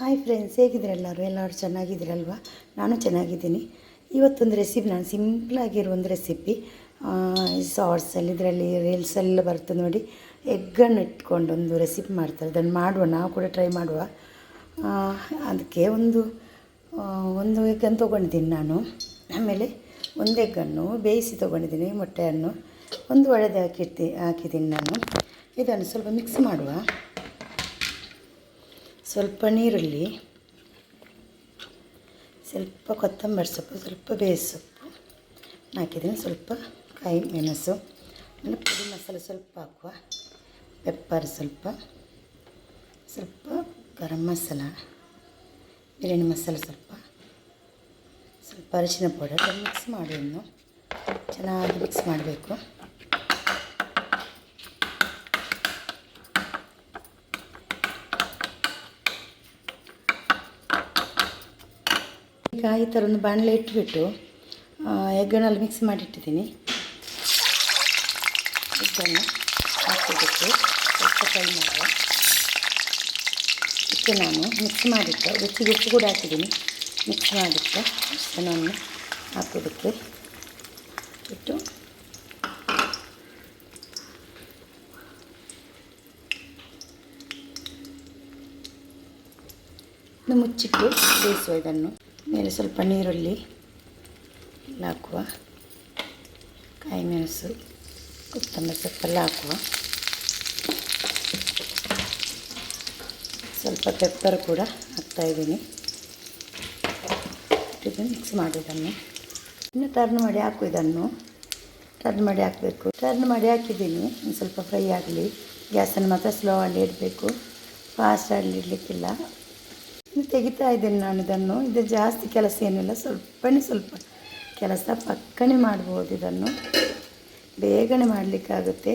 Hi friends, ಹೇಗಿದ್ದೀರ ಎಲ್ಲರೂ ಚೆನ್ನಾಗಿದ್ದೀರಲ್ವ? ನಾನು ಚೆನ್ನಾಗಿದ್ದೀನಿ. ಇವತ್ತೊಂದು ರೆಸಿಪಿ, ನಾನು ಸಿಂಪಲಾಗಿರೋ ಒಂದು ರೆಸಿಪಿ ಶಾರ್ಟ್ಸಲ್ಲಿ ಇದರಲ್ಲಿ ರೀಲ್ಸೆಲ್ಲ ಬರ್ತದೆ ನೋಡಿ. ಎಗ್ಗನ್ನು ಇಟ್ಕೊಂಡು ಒಂದು ರೆಸಿಪಿ ಮಾಡ್ತಾರೆ. ಅದನ್ನು ಮಾಡುವ, ನಾವು ಕೂಡ ಟ್ರೈ ಮಾಡುವ. ಅದಕ್ಕೆ ಒಂದು ಎಗ್ಗನ್ನು ತೊಗೊಂಡಿದ್ದೀನಿ ನಾನು. ಆಮೇಲೆ ಒಂದು ಎಗ್ಗನ್ನು ಬೇಯಿಸಿ ತೊಗೊಂಡಿದ್ದೀನಿ, ಮೊಟ್ಟೆಯನ್ನು ಒಂದು ಒಡೆದು ಹಾಕಿದ್ದೀನಿ ನಾನು. ಇದನ್ನು ಸ್ವಲ್ಪ ಮಿಕ್ಸ್ ಮಾಡುವ. ಸ್ವಲ್ಪ ನೀರುಳ್ಳಿ, ಸ್ವಲ್ಪ ಕೊತ್ತಂಬರಿ ಸೊಪ್ಪು, ಸ್ವಲ್ಪ ಬೇಸ್ ಸೊಪ್ಪು ಹಾಕಿದ್ದೀನಿ, ಸ್ವಲ್ಪ ಕಾಯಿ ಮೆಣಸು, ಆಮೇಲೆ ಪುಡಿ ಮಸಾಲೆ ಸ್ವಲ್ಪ ಹಾಕುವ, ಪೆಪ್ಪರ್ ಸ್ವಲ್ಪ ಗರಂ ಮಸಾಲ, ಬಿರಿಯಾನಿ ಮಸಾಲೆ ಸ್ವಲ್ಪ ಅರಿಶಿನ ಪೌಡರ್ ಮಿಕ್ಸ್ ಮಾಡಿ ಚೆನ್ನಾಗಿ ಮಿಕ್ಸ್ ಮಾಡಬೇಕು. ಈಗ ಈ ಥರ ಒಂದು ಬಾಣಲೆ ಇಟ್ಬಿಟ್ಟು ಎಗ್ಗನ್ನೆಲ್ಲ ಮಿಕ್ಸ್ ಮಾಡಿಟ್ಟಿದ್ದೀನಿ. ಎಗ್ಗನ್ನು ಹಾಕೋದಕ್ಕೆ ಸ್ವಲ್ಪ ಫ್ರೈ ಮಾಡುವ. ಇದಕ್ಕೆ ನಾನು ಮಿಕ್ಸ್ ಮಾಡಿಟ್ಟು ರುಚಿಗೆ ಉಪ್ಪು ಕೂಡ ಹಾಕಿದ್ದೀನಿ. ಮಿಕ್ಸ್ ಮಾಡಿಟ್ಟು ನಾನು ಹಾಕೋದಕ್ಕೆ ಇಟ್ಟು ಮುಚ್ಚಿಟ್ಟು ಬೇಯಿಸುವ. ಇದನ್ನು ಮೇಲೆ ಸ್ವಲ್ಪ ನೀರುಳ್ಳಿ ಹಾಕುವ, ಕಾಯಿ ಮೆಣಸು, ಕೊತ್ತಂಬರಿ ಸೊಪ್ಪೆಲ್ಲ ಹಾಕುವ, ಸ್ವಲ್ಪ ಪೆಪ್ಪರ್ ಕೂಡ ಹಾಕ್ತಾಯಿದ್ದೀನಿ. ಇದನ್ನು ಮಿಕ್ಸ್ ಮಾಡೋದನ್ನು ಇನ್ನು ಟರ್ನ್ ಮಾಡಿ ಹಾಕು. ಇದನ್ನು ಟರ್ನ್ ಮಾಡಿ ಹಾಕಬೇಕು. ಟರ್ನ್ ಮಾಡಿ ಹಾಕಿದ್ದೀನಿ. ಒಂದು ಸ್ವಲ್ಪ ಫ್ರೈ ಆಗಲಿ. ಗ್ಯಾಸನ್ನು ಮಾತ್ರ ಸ್ಲೋ ಅಲ್ಲಿ ಇಡಬೇಕು, ಫಾಸ್ಟ್ ಅಲ್ಲಿ ಇಡಲಿಕ್ಕಿಲ್ಲ. ತೆಗಿತಾ ಇದ್ದೇನೆ ನಾನು ಇದನ್ನು. ಇದು ಜಾಸ್ತಿ ಕೆಲಸ ಏನಿಲ್ಲ, ಸ್ವಲ್ಪ ಕೆಲಸ ಪಕ್ಕನೆ ಮಾಡ್ಬೋದು. ಇದನ್ನು ಬೇಗನೆ ಮಾಡಲಿಕ್ಕಾಗುತ್ತೆ.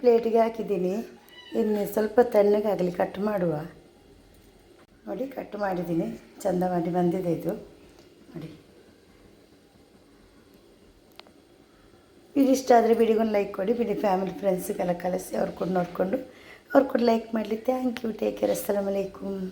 ಪ್ಲೇಟಿಗೆ ಹಾಕಿದ್ದೀನಿ. ಇನ್ನು ಸ್ವಲ್ಪ ತಣ್ಣಗಾಗಲಿ, ಕಟ್ ಮಾಡುವ. ನೋಡಿ, ಕಟ್ ಮಾಡಿದ್ದೀನಿ, ಚೆಂದ ಮಾಡಿ ಬಂದಿದೆ ಇದು ನೋಡಿ. ವಿಡಿಯೋ ಇಷ್ಟ ಆದರೆ ವಿಡಿಯೋಗೊಂದು ಲೈಕ್ ಕೊಡಿ. ಬಿಡಿ ಫ್ಯಾಮಿಲಿ ಫ್ರೆಂಡ್ಸಿಗೆಲ್ಲ ಕಳಿಸಿ, ಅವ್ರು ಕೂಡ ನೋಡಿಕೊಂಡು ಅವ್ರು ಕೂಡ ಲೈಕ್ ಮಾಡಲಿ. Thank you. Take care. ಅಸ್ಸಲಾಮು ಅಲೈಕುಮ್.